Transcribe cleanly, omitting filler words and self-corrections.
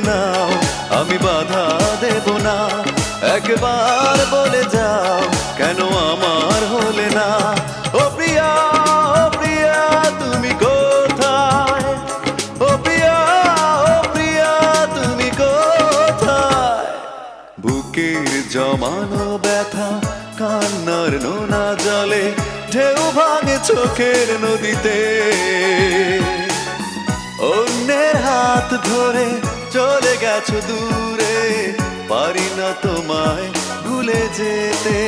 নাও, আমি বাধা দেব না। একবার বলে যাও কেন আমার হলে না। ও প্রিয়া, ও প্রিয়া তুমি কোথায়? ও প্রিয়া, ও প্রিয়া তুমি কোথায়? বুকের জমানো ব্যথা কান্নার নোনা জলে ঢেউ ভাঙে চোখের নদীতে। অন্যের হাত ধরে চলে গেছো দূরে, পারি না তোমায় ভুলে যেতে।